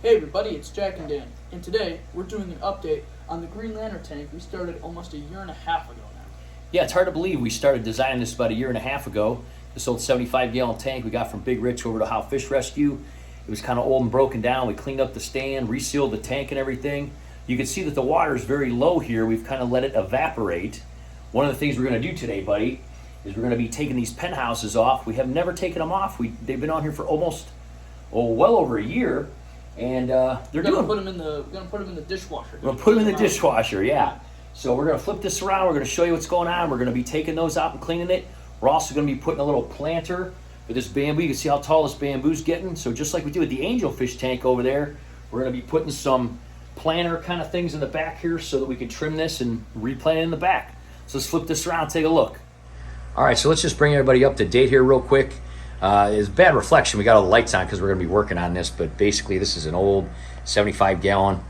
Hey everybody, it's Jack and Dan, and today we're doing an update on the Green Lantern tank we started almost a year and a half ago now. Yeah, it's hard to believe we started designing this about a year and a half ago. This old 75-gallon tank we got from Big Rich over to How Fish Rescue. It was kind of old and broken down. We cleaned up the stand, resealed the tank and everything. You can see that the water is very low here. We've kind of let it evaporate. One of the things we're going to do today, buddy, is we're going to be taking these penthouses off. We have never taken them off. They've been on here for almost, well over a year. And they're gonna doing. put them in the dishwasher. We're gonna put them in the dishwasher, yeah. So we're gonna flip this around. We're gonna show you what's going on. We're gonna be taking those out and cleaning it. We're also gonna be putting a little planter for this bamboo. You can see how tall this bamboo's getting. So just like we did with the angelfish tank over there, we're gonna be putting some planter kind of things in the back here so that we can trim this and replant it in the back. So let's flip this around and take a look. All right, so let's just bring everybody up to date here real quick. It's bad reflection. We got all the lights on because we're going to be working on this, but basically this is an old 75-gallon.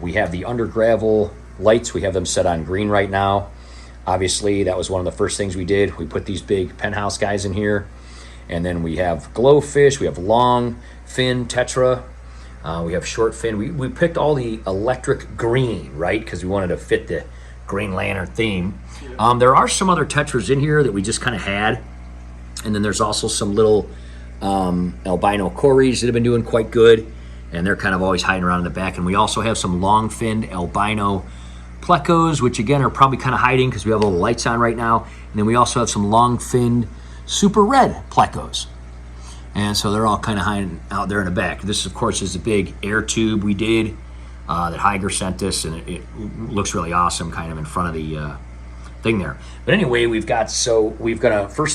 We have the under gravel lights. We have them set on green right now. Obviously, that was one of the first things we did. We put these big penthouse guys in here, and then we have glowfish. We have long fin tetra. We have short fin. We picked all the electric green, right? Because we wanted to fit the Green Lantern theme. There are some other tetras in here that we just kind of had. And then there's also some little albino cories that have been doing quite good. And they're kind of always hiding around in the back. And we also have some long-finned albino plecos, which again are probably kind of hiding because we have all the lights on right now. And then we also have some long-finned super red plecos. And so they're all kind of hiding out there in the back. This, of course, is a big air tube we did that Higer sent us, and it looks really awesome kind of in front of the thing there. But anyway, first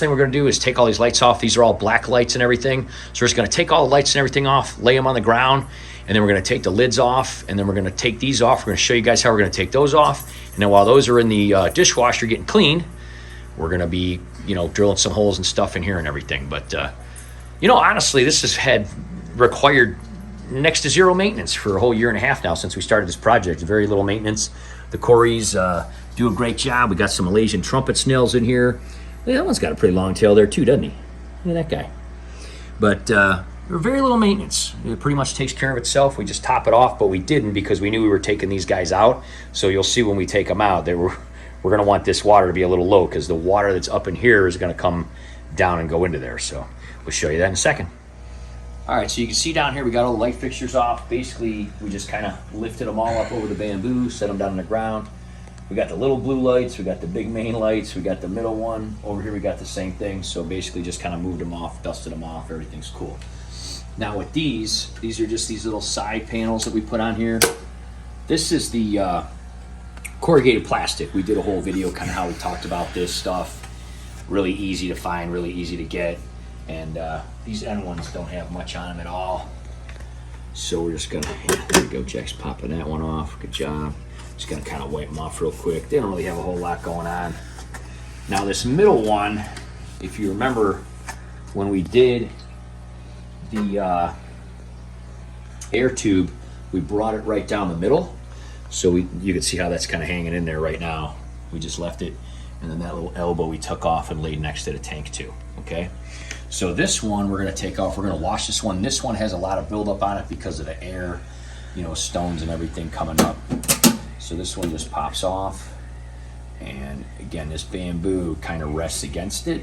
thing we're gonna do is take all these lights off. These are all black lights and everything. So we're just gonna take all the lights and everything off, lay them on the ground, and then we're gonna take the lids off, and then we're gonna take these off. We're gonna show you guys how we're gonna take those off. And then while those are in the dishwasher getting cleaned, we're gonna be, drilling some holes and stuff in here and everything. But, honestly, this has required next to zero maintenance for a whole year and a half now since we started this project. Very little maintenance. The cories do a great job. We got some Malaysian trumpet snails in here. That one's got a pretty long tail there too, doesn't he? Look at that guy. But very little maintenance. It pretty much takes care of itself. We just top it off, but we didn't because we knew we were taking these guys out. So you'll see when we take them out, we're going to want this water to be a little low because the water that's up in here is going to come down and go into there. So we'll show you that in a second. All right, so you can see down here we got all the light fixtures off. Basically, we just kind of lifted them all up over the bamboo, set them down on the ground. We got the little blue lights, we got the big main lights, we got the middle one. Over here we got the same thing. So basically just kind of moved them off, dusted them off, everything's cool. Now with these are just these little side panels that we put on here. This is the corrugated plastic. We did a whole video kind of how we talked about this stuff. Really easy to find, really easy to get. And these end ones don't have much on them at all. So we're just gonna, there we go, Jack's popping that one off, good job. Just gonna kind of wipe them off real quick. They don't really have a whole lot going on. Now this middle one, if you remember when we did the air tube, we brought it right down the middle. So you can see how that's kind of hanging in there right now. We just left it, and then that little elbow we took off and laid next to the tank too, okay? So this one we're gonna take off, we're gonna wash this one. This one has a lot of buildup on it because of the air, stones and everything coming up. So this one just pops off. And again, this bamboo kind of rests against it.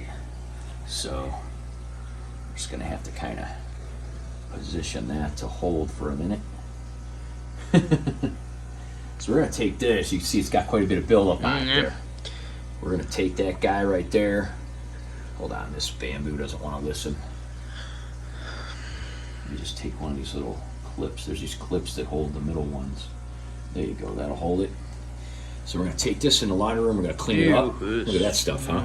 So I'm just gonna have to kind of position that to hold for a minute. So we're gonna take this, you can see it's got quite a bit of buildup on it there. We're gonna take that guy right there. Hold on, this bamboo doesn't want to listen. Let me just take one of these little clips. There's these clips that hold the middle ones. There you go, that'll hold it. So we're gonna take this in the laundry room, we're gonna clean it up. Look at that stuff, huh?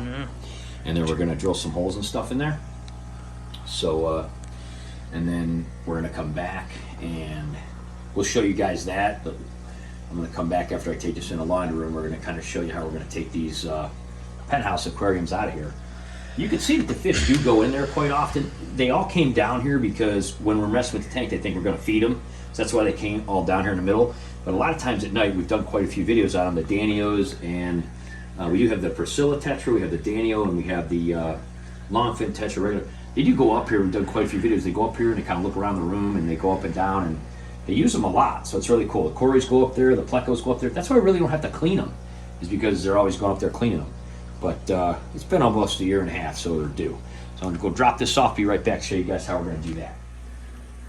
And then we're gonna drill some holes and stuff in there. So, and then we're gonna come back and we'll show you guys that. But I'm gonna come back after I take this in the laundry room. We're gonna kind of show you how we're gonna take these penthouse aquariums out of here. You can see that the fish do go in there quite often. They all came down here because when we're messing with the tank, they think we're gonna feed them. So that's why they came all down here in the middle. But a lot of times at night, we've done quite a few videos on them, the Danios, and we do have the Priscilla Tetra, we have the Danio, and we have the Longfin Tetra regular. They do go up here, we've done quite a few videos. They go up here and they kind of look around the room and they go up and down, and they use them a lot, so it's really cool. The cories go up there, the plecos go up there. That's why we really don't have to clean them, is because they're always going up there cleaning them. But it's been almost a year and a half, so they're due. So I'm gonna go drop this off, be right back, show you guys how we're gonna do that.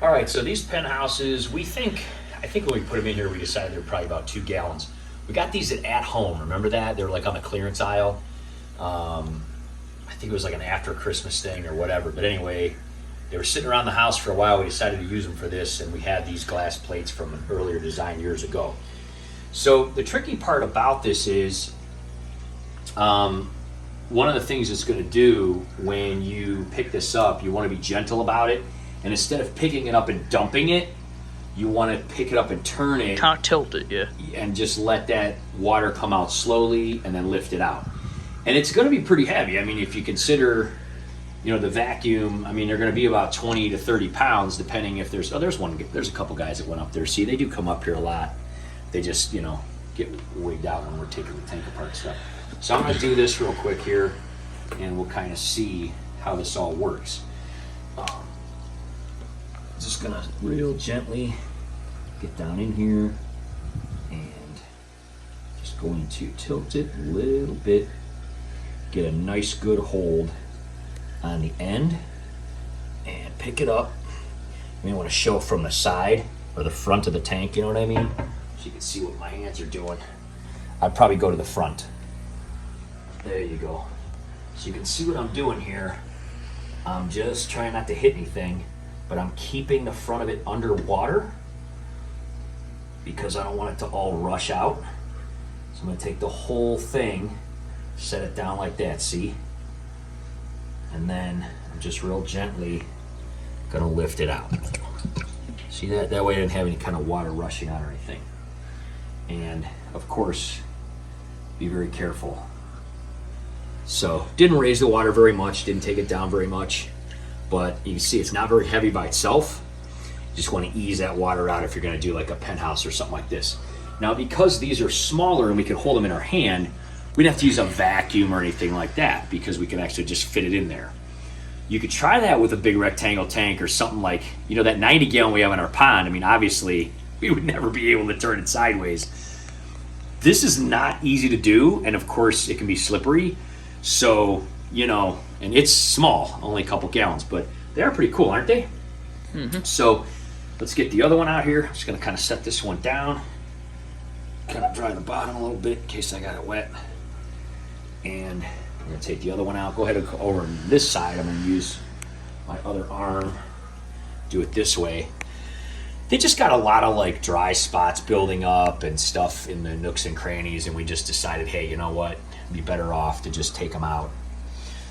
All right, so these penthouses, I think when we put them in here, we decided they're probably about 2 gallons. We got these at Home, remember that? They were like on the clearance aisle. I think it was like an after Christmas thing or whatever, but anyway, they were sitting around the house for a while. We decided to use them for this, and we had these glass plates from an earlier design years ago. So the tricky part about this is, one of the things it's going to do when you pick this up, you want to be gentle about it, and instead of picking it up and dumping it, you want to pick it up and turn it. Kind of tilt it, yeah. And just let that water come out slowly and then lift it out. And it's going to be pretty heavy. I mean, if you consider, the vacuum, I mean, they're going to be about 20 to 30 pounds, depending if there's a couple guys that went up there. See, they do come up here a lot. They just, get wigged out when we're taking the tank apart and stuff. So I'm going to do this real quick here, and we'll kind of see how this all works. Just going to real gently get down in here and just going to tilt it a little bit, get a nice good hold on the end, and pick it up. You may want to show from the side or the front of the tank, you know what I mean? So you can see what my hands are doing. I'd probably go to the front. There you go. So you can see what I'm doing here. I'm just trying not to hit anything, but I'm keeping the front of it underwater because I don't want it to all rush out. So I'm gonna take the whole thing, set it down like that, see? And then I'm just real gently gonna lift it out. See that? That way I didn't have any kind of water rushing out or anything. And of course, be very careful. So didn't raise the water very much, didn't take it down very much, but you can see it's not very heavy by itself. You just want to ease that water out if you're going to do like a penthouse or something like this. Now, because these are smaller and we can hold them in our hand, we don't have to use a vacuum or anything like that because we can actually just fit it in there. You could try that with a big rectangle tank or something like, you know, that 90 gallon we have in our pond. I mean, obviously we would never be able to turn it sideways. This is not easy to do, and of course it can be slippery. So, you know, and it's small, only a couple gallons, but they're pretty cool, aren't they? Mm-hmm. So let's get the other one out here. I'm just gonna kind of set this one down, kind of dry the bottom a little bit in case I got it wet. And I'm gonna take the other one out. Go ahead and go over on this side. I'm gonna use my other arm, do it this way. They just got a lot of like dry spots building up and stuff in the nooks and crannies, and we just decided, hey, you know what? It'd be better off to just take them out.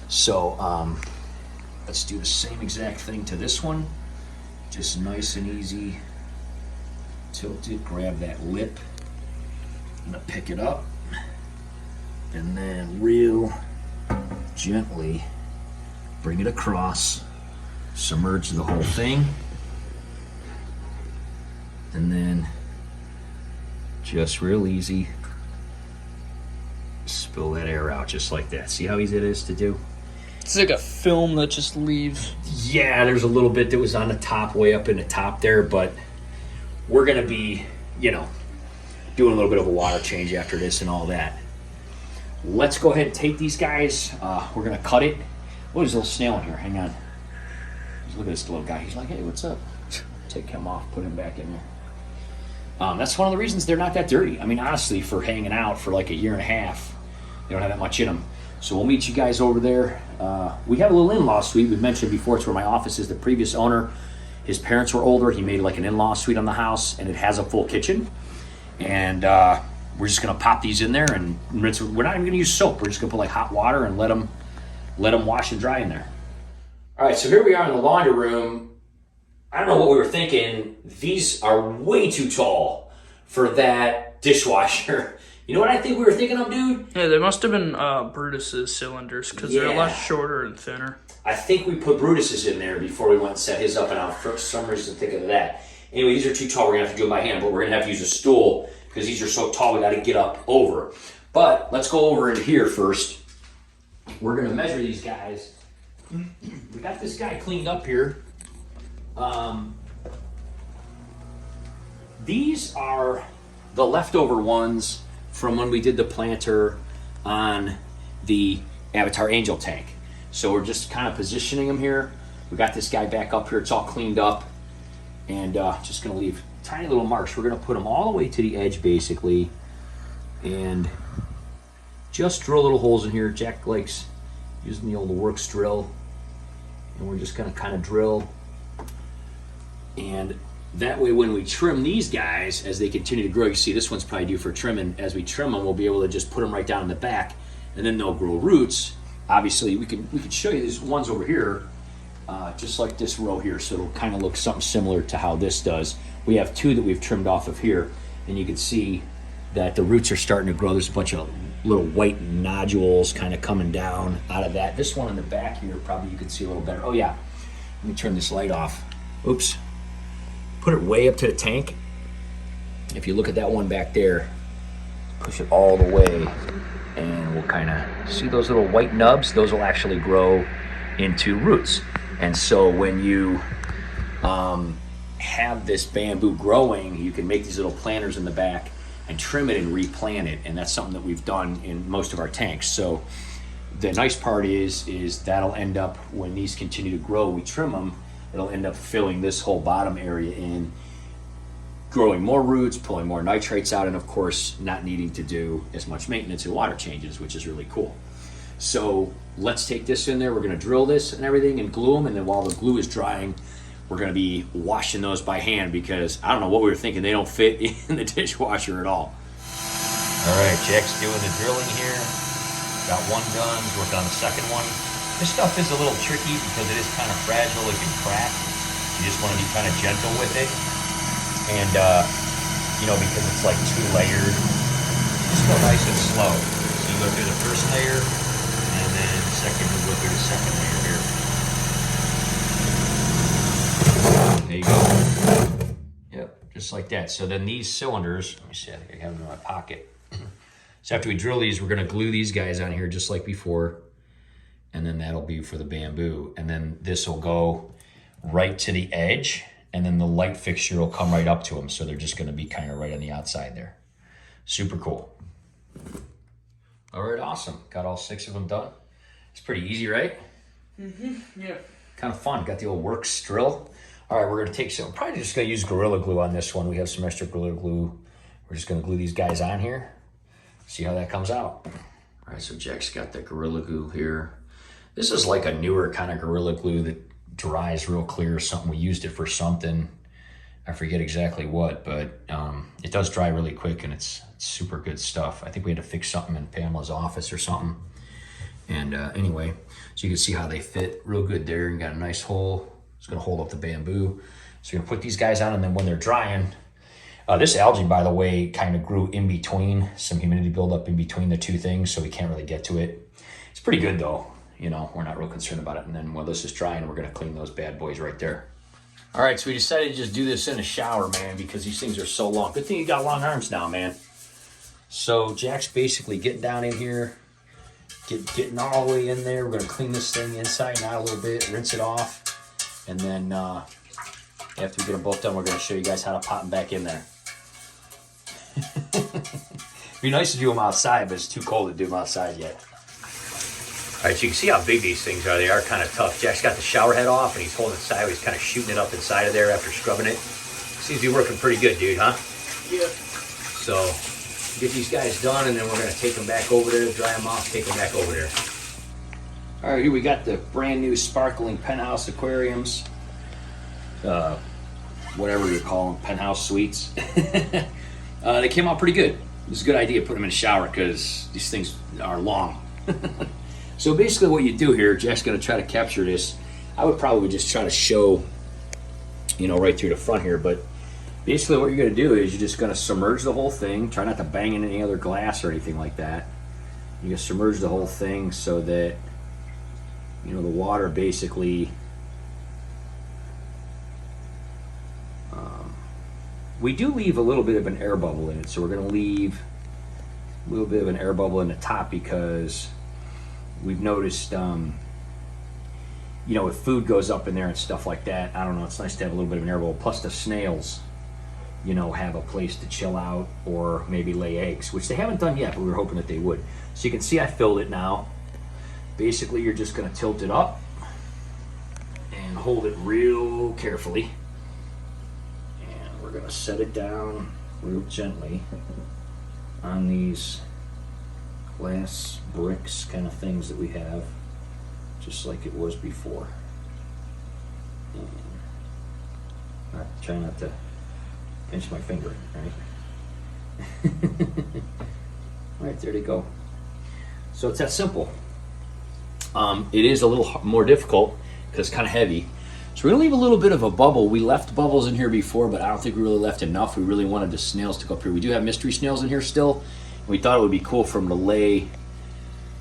So let's do the same exact thing to this one. Just nice and easy. Tilt it, grab that lip. I'm gonna pick it up, and then real gently bring it across, submerge the whole thing. And then just real easy, spill that air out just like that. See how easy it is to do? It's like a film that just leaves. Yeah, there's a little bit that was on the top, way up in the top there, but we're gonna be, you know, doing a little bit of a water change after this and all that. Let's go ahead and take these guys. We're gonna cut it. What is a little snail in here? Hang on. Just look at this little guy. He's like, hey, what's up? Take him off, put him back in there. That's one of the reasons they're not that dirty. I mean, honestly, for hanging out for like a year and a half, they don't have that much in them. So we'll meet you guys over there. We have a little in-law suite. We mentioned before, it's where my office is. The previous owner, his parents were older. He made like an in-law suite on the house, and it has a full kitchen. And we're just gonna pop these in there and rinse. We're not even gonna use soap. We're just gonna put like hot water and let them wash and dry in there. All right, so here we are in the laundry room. I don't know what we were thinking. These are way too tall for that dishwasher. You know what I think we were thinking of, dude? Yeah, they must have been Brutus's cylinders because they're a lot shorter and thinner. I think we put Brutus's in there before we went and set his up, and I for some reason thinking of that. Anyway, these are too tall. We're going to have to do it by hand, but we're going to have to use a stool because these are so tall we got to get up over. But let's go over into here first. We're going to measure these guys. We got this guy cleaned up here. These are the leftover ones from when we did the planter on the Avatar Angel tank. So we're just kind of positioning them here. We got this guy back up here. It's all cleaned up, and just gonna leave tiny little marks. We're gonna put them all the way to the edge basically, and just drill little holes in here. Jack likes using the old works drill, and we're just gonna kind of drill. And that way when we trim these guys, as they continue to grow, you see this one's probably due for trimming. As we trim them, we'll be able to just put them right down in the back, and then they'll grow roots. Obviously, we could show you these ones over here, just like this row here, so it'll kind of look something similar to how this does. We have two that we've trimmed off of here, and you can see that the roots are starting to grow. There's a bunch of little white nodules kind of coming down out of that. This one in the back here, probably you can see a little better. Oh yeah, let me turn this light off. Oops. Put it way up to the tank. If you look at that one back there, push it all the way, and we'll kind of see those little white nubs. Those will actually grow into roots. And so when you have this bamboo growing, you can make these little planters in the back and trim it and replant it, and that's something that we've done in most of our tanks. So the nice part is that'll end up, when these continue to grow, we trim them, it'll end up filling this whole bottom area in, growing more roots, pulling more nitrates out, and of course not needing to do as much maintenance and water changes, which is really cool. So let's take this in there, we're gonna drill this and everything and glue them, and then while the glue is drying, we're gonna be washing those by hand, because I don't know what we were thinking, they don't fit in the dishwasher at all. All right, Jack's doing the drilling here. Got one done, he's working on the second one. This stuff is a little tricky because it is kind of fragile, it can crack. You just wanna be kind of gentle with it. And you know, because it's like 2 layered, just go nice and slow. So you go through the first layer, and then second, you go through the second layer here. There you go. Yep, just like that. So then these cylinders, let me see, I think I have them in my pocket. So after we drill these, we're gonna glue these guys on here just like before, and then that'll be for the bamboo. And then this will go right to the edge, and then the light fixture will come right up to them. So they're just gonna be kind of right on the outside there. Super cool. All right, awesome. Got all 6 of them done. It's pretty easy, right? Mm-hmm, yeah. Kind of fun. Got the old Works drill. All right, we're gonna take some, probably just gonna use Gorilla Glue on this one. We have some extra Gorilla Glue. We're just gonna glue these guys on here. See how that comes out. All right, so Jack's got the Gorilla Glue here. This is like a newer kind of Gorilla Glue that dries real clear or something. We used it for something. I forget exactly what, but it does dry really quick, and it's super good stuff. I think we had to fix something in Pamela's office or something. And anyway, so you can see how they fit real good there, and got a nice hole. It's gonna hold up the bamboo. So you're gonna put these guys on, and then when they're drying, this algae, by the way, kind of grew in between, some humidity buildup in between the two things, so we can't really get to it. It's pretty good though. You know, we're not real concerned about it. And then while this is drying, we're gonna clean those bad boys right there. All right, so we decided to just do this in a shower, man, because these things are so long. Good thing you got long arms now, man. So Jack's basically getting down in here, getting all the way in there. We're gonna clean this thing inside and out a little bit, rinse it off. And then after we get them both done, we're gonna show you guys how to pop them back in there. It'd be nice to do them outside, but it's too cold to do them outside yet. All right, so you can see how big these things are. They are kind of tough. Jack's got the shower head off, and he's holding it sideways, kind of shooting it up inside of there after scrubbing it. Seems to be working pretty good, dude, huh? Yeah. So get these guys done, and then we're gonna take them back over there, dry them off, take them back over there. All right, here we got the brand new sparkling penthouse aquariums. Whatever you call them, penthouse suites. They came out pretty good. It was a good idea to put them in a shower because these things are long. So basically what you do here, Jack's gonna try to capture this. I would probably just try to show, you know, right through the front here, but basically what you're gonna do is you're just gonna submerge the whole thing. Try not to bang in any other glass or anything like that. You just submerge the whole thing so that, you know, the water basically, we do leave a little bit of an air bubble in it. So we're gonna leave a little bit of an air bubble in the top because we've noticed, you know, if food goes up in there and stuff like that, I don't know, it's nice to have a little bit of an air bubble. Plus the snails, you know, have a place to chill out or maybe lay eggs, which they haven't done yet, but we were hoping that they would. So you can see I filled it now. Basically, you're just gonna tilt it up and hold it real carefully. And we're gonna set it down real gently on these glass bricks kind of things that we have, just like it was before. And try not to pinch my finger, right? All right, there they go. So it's that simple. It is a little more difficult because it's kind of heavy. So we're gonna leave a little bit of a bubble. We left bubbles in here before, but I don't think we really left enough. We really wanted the snails to go up here. We do have mystery snails in here still. We thought it would be cool for them to lay,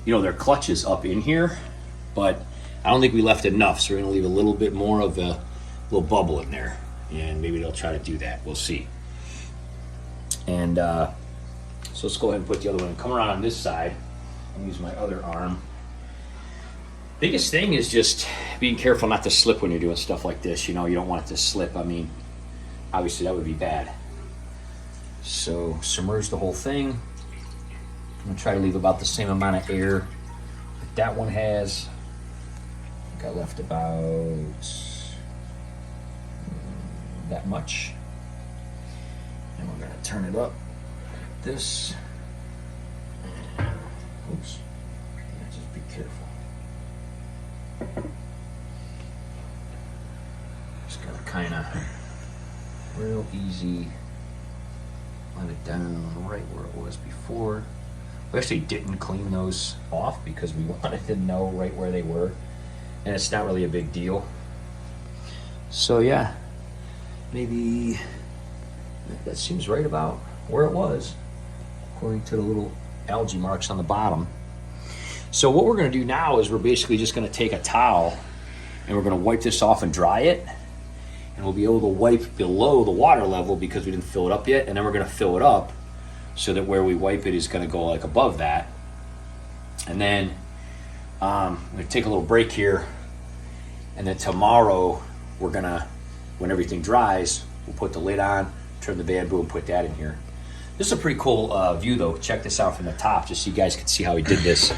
you know, their clutches up in here, but I don't think we left enough. So we're gonna leave a little bit more of a little bubble in there, and maybe they'll try to do that. We'll see. And so let's go ahead and put the other one. Come around on this side and use my other arm. Biggest thing is just being careful not to slip when you're doing stuff like this. You know, you don't want it to slip. I mean, obviously that would be bad. So submerge the whole thing. I'm gonna try to leave about the same amount of air that one has. I think I left about that much. And we're gonna turn it up like this. Oops. Yeah, just be careful. Just gotta kind of real easy let it down right where it was before. We actually didn't clean those off because we wanted to know right where they were, and it's not really a big deal. So yeah, maybe that seems right about where it was according to the little algae marks on the bottom. So what we're going to do now is we're basically just going to take a towel and we're going to wipe this off and dry it, and we'll be able to wipe below the water level because we didn't fill it up yet, and then we're going to fill it up so that where we wipe it is going to go like above that. And then I'm going to take a little break here, and then tomorrow we're going to, when everything dries, we'll put the lid on, turn the bamboo, and put that in here. This is a pretty cool view though. Check this out from the top just so you guys can see how he did this.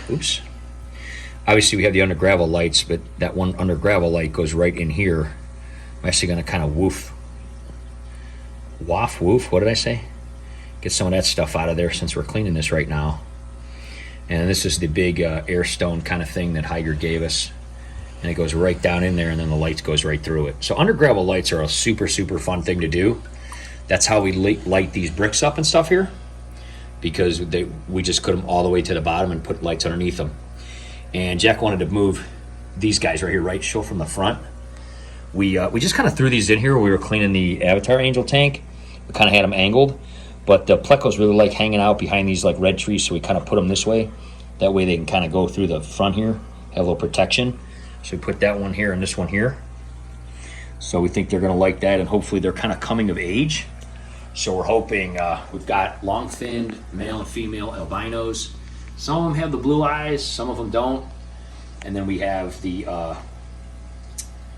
Oops. Obviously we have the under gravel lights, but that one under gravel light goes right in here. I'm actually going to kind of woof, what did I say? Get some of that stuff out of there since we're cleaning this right now. And this is the big air stone kind of thing that Higer gave us. And it goes right down in there, and then the lights goes right through it. So under gravel lights are a super, super fun thing to do. That's how we light these bricks up and stuff here, because we just put them all the way to the bottom and put lights underneath them. And Jack wanted to move these guys right here, right? Show from the front. We just kind of threw these in here when we were cleaning the Avatar Angel tank. We kind of had them angled, but the plecos really like hanging out behind these like red trees, so we kind of put them this way. That way they can kind of go through the front here, have a little protection. So we put that one here and this one here. So we think they're going to like that, and hopefully they're kind of coming of age. So we're hoping, we've got long-finned male and female albinos. Some of them have the blue eyes, some of them don't. And then we have the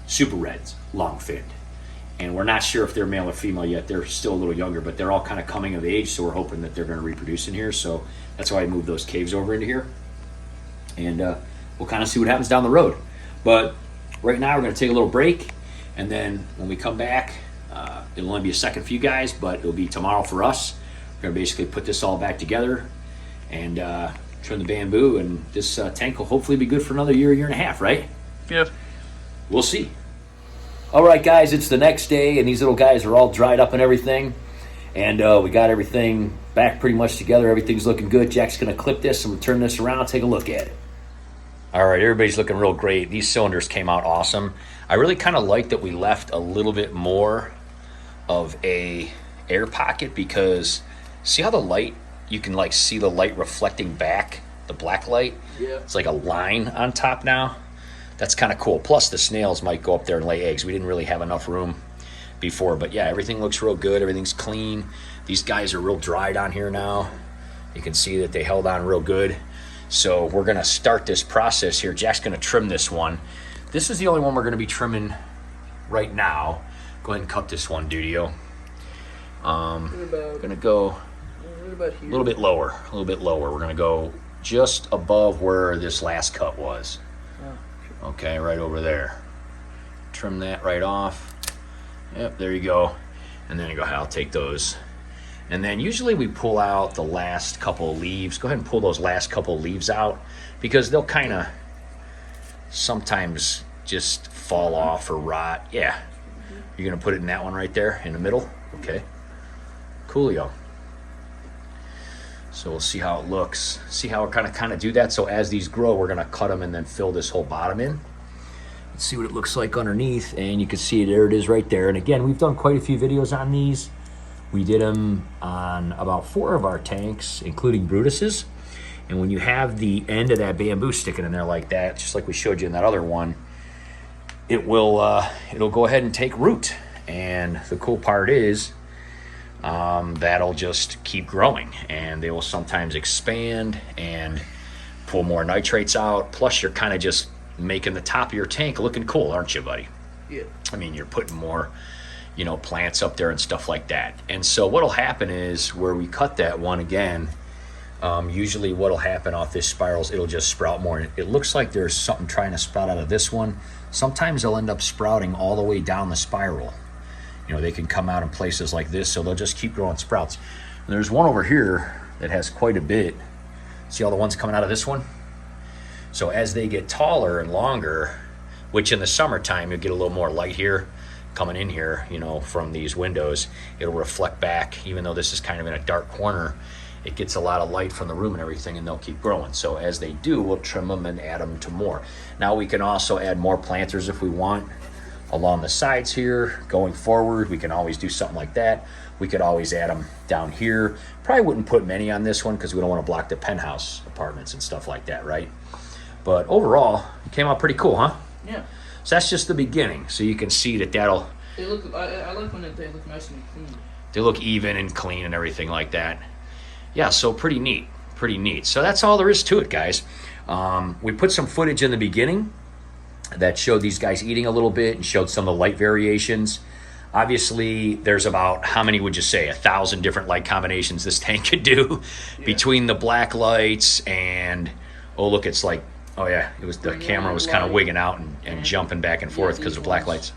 super reds, long-finned. And we're not sure if they're male or female yet. They're still a little younger, but they're all kind of coming of age, so we're hoping that they're going to reproduce in here. So that's why I moved those caves over into here. And we'll kind of see what happens down the road. But right now we're going to take a little break, and then when we come back, it'll only be a second for you guys, but it'll be tomorrow for us. We're going to basically put this all back together and trim the bamboo, and this tank will hopefully be good for another year and a half, right? Yep. We'll see. All right, guys, it's the next day, and these little guys are all dried up and everything, and we got everything back pretty much together. Everything's looking good. Jack's going to clip this and we'll turn this around and take a look at it. All right, everybody's looking real great. These cylinders came out awesome. I really kind of like that we left a little bit more of a air pocket, because see how the light, you can like see the light reflecting back, the black light? Yeah. It's like a line on top now. That's kind of cool. Plus the snails might go up there and lay eggs. We didn't really have enough room before, but yeah, everything looks real good. Everything's clean. These guys are real dried on here now. You can see that they held on real good. So we're gonna start this process here. Jack's gonna trim this one. This is the only one we're gonna be trimming right now. Go ahead and cut this one, Dudio. Gonna go a little bit lower, We're gonna go just above where this last cut was. Okay, right over there. Trim that right off. Yep, there you go. And then you go, I'll take those. And then usually we pull out the last couple of leaves. Go ahead and pull those last couple of leaves out, because they'll kind of sometimes just fall off or rot. Yeah. You're going to put it in that one right there in the middle? Okay. Coolio. So we'll see how it looks. See how we're going to kind of do that. So as these grow, we're going to cut them and then fill this whole bottom in. Let's see what it looks like underneath. And you can see there it is right there. And again, we've done quite a few videos on these. We did them on about 4 of our tanks, including Brutus's. And when you have the end of that bamboo sticking in there like that, just like we showed you in that other one, it'll go ahead and take root. And the cool part is that'll just keep growing, and they will sometimes expand and pull more nitrates out. Plus you're kind of just making the top of your tank looking cool, aren't you, buddy? Yeah. I mean, you're putting more you know, plants up there and stuff like that. And so what'll happen is where we cut that one again, usually what'll happen off this spiral is it'll just sprout more. And it looks like there's something trying to sprout out of this one. Sometimes they'll end up sprouting all the way down the spiral. You know, they can come out in places like this, so they'll just keep growing sprouts. And there's one over here that has quite a bit. See all the ones coming out of this one? So as they get taller and longer, which in the summertime you'll get a little more light here coming in here, you know, from these windows, it'll reflect back. Even though this is kind of in a dark corner, it gets a lot of light from the room and everything, and they'll keep growing. So as they do, we'll trim them and add them to more. Now we can also add more planters if we want along the sides here. Going forward, we can always do something like that. We could always add them down here. Probably wouldn't put many on this one because we don't want to block the penthouse apartments and stuff like that, right? But overall, it came out pretty cool, huh? Yeah. So that's just the beginning. So you can see that that'll... They look. I like when they look nice and clean. They look even and clean and everything like that. Yeah, so pretty neat. Pretty neat. So that's all there is to it, guys. We put some footage in the beginning that showed these guys eating a little bit and showed some of the light variations. Obviously, there's about, how many would you say, 1,000 different light combinations this tank could do between the black lights and, oh, look, it's like, oh yeah, it was, the camera was kind of wigging out and jumping back and forth because of black lights.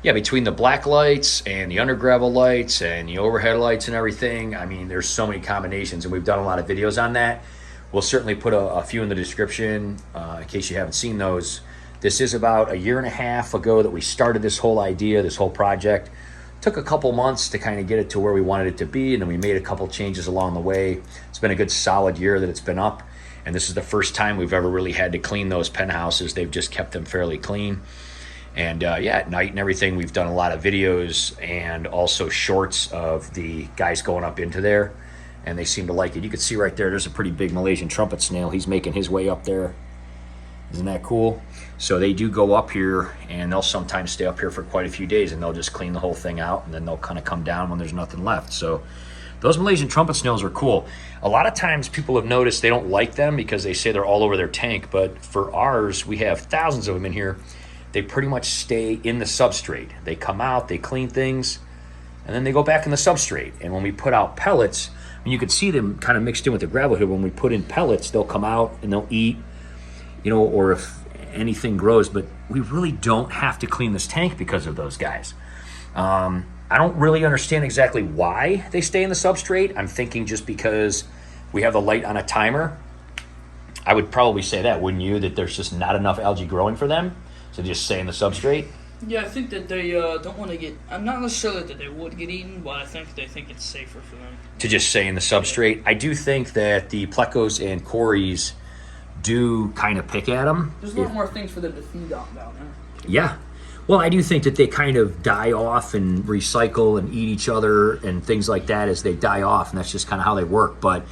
Yeah, between the black lights and the under gravel lights and the overhead lights and everything, I mean, there's so many combinations, and we've done a lot of videos on that. We'll certainly put a few in the description in case you haven't seen those. This is about a year and a half ago that we started this whole idea, this whole project. Took a couple months to kind of get it to where we wanted it to be, and then we made a couple changes along the way. It's been a good solid year that it's been up, and this is the first time we've ever really had to clean those penthouses. They've just kept them fairly clean. And yeah, at night and everything, we've done a lot of videos and also shorts of the guys going up into there, and they seem to like it. You can see right there, there's a pretty big Malaysian trumpet snail. He's making his way up there. Isn't that cool? So they do go up here, and they'll sometimes stay up here for quite a few days, and they'll just clean the whole thing out, and then they'll kind of come down when there's nothing left. So those Malaysian trumpet snails are cool. A lot of times people have noticed they don't like them because they say they're all over their tank, but for ours, we have thousands of them in here. They pretty much stay in the substrate. They come out, they clean things, and then they go back in the substrate. And when we put out pellets, and you can see them kind of mixed in with the gravel here, when we put in pellets, they'll come out and they'll eat, you know, or if anything grows, but we really don't have to clean this tank because of those guys. I don't really understand exactly why they stay in the substrate. I'm thinking just because we have the light on a timer. I would probably say that, wouldn't you? That there's just not enough algae growing for them, so they just stay in the substrate. Yeah, I think that they don't want to get... I'm not necessarily that they would get eaten, but I think they think it's safer for them to just stay in the substrate. I do think that the plecos and cories do kind of pick at them. There's a lot more things for them to feed on down there. Yeah. Well, I do think that they kind of die off and recycle and eat each other and things like that as they die off, and that's just kind of how they work. But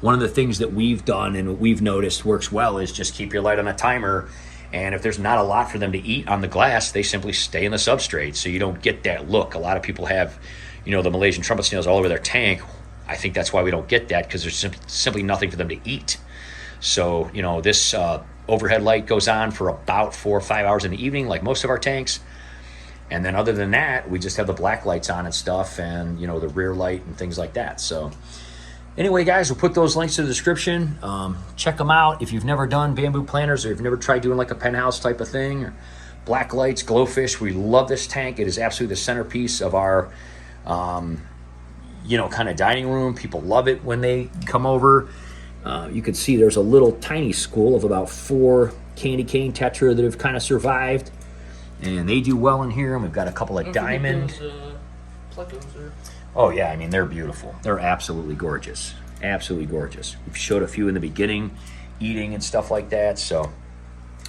one of the things that we've done and what we've noticed works well is just keep your light on a timer, and if there's not a lot for them to eat on the glass, they simply stay in the substrate, so you don't get that look. A lot of people have, you know, the Malaysian trumpet snails all over their tank. I think that's why we don't get that, because there's simply nothing for them to eat. So, you know, this overhead light goes on for about 4 or 5 hours in the evening, like most of our tanks. And then other than that, we just have the black lights on and stuff, and, you know, the rear light and things like that. So anyway, guys, we'll put those links in the description. Check them out. If you've never done bamboo planters, or you've never tried doing like a penthouse type of thing, or black lights, glowfish, we love this tank. It is absolutely the centerpiece of our, you know, kind of dining room. People love it when they come over. You can see there's a little tiny school of about 4 candy cane tetra that have kind of survived, and they do well in here. And we've got a couple of diamond. Oh yeah, I mean, they're beautiful. They're absolutely gorgeous. Absolutely gorgeous. We've showed a few in the beginning, eating and stuff like that. So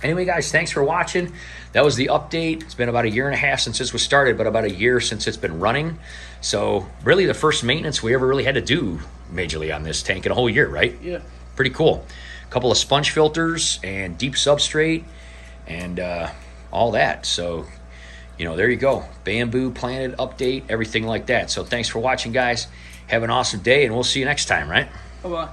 anyway, guys, thanks for watching. That was the update. It's been about a year and a half since this was started, but about a year since it's been running. So really the first maintenance we ever really had to do majorly on this tank in a whole year, right? Yeah. Pretty cool. A couple of sponge filters and deep substrate and all that. So, you know, there you go. Bamboo planted update, everything like that. So thanks for watching, guys. Have an awesome day, and we'll see you next time, right? Bye-bye.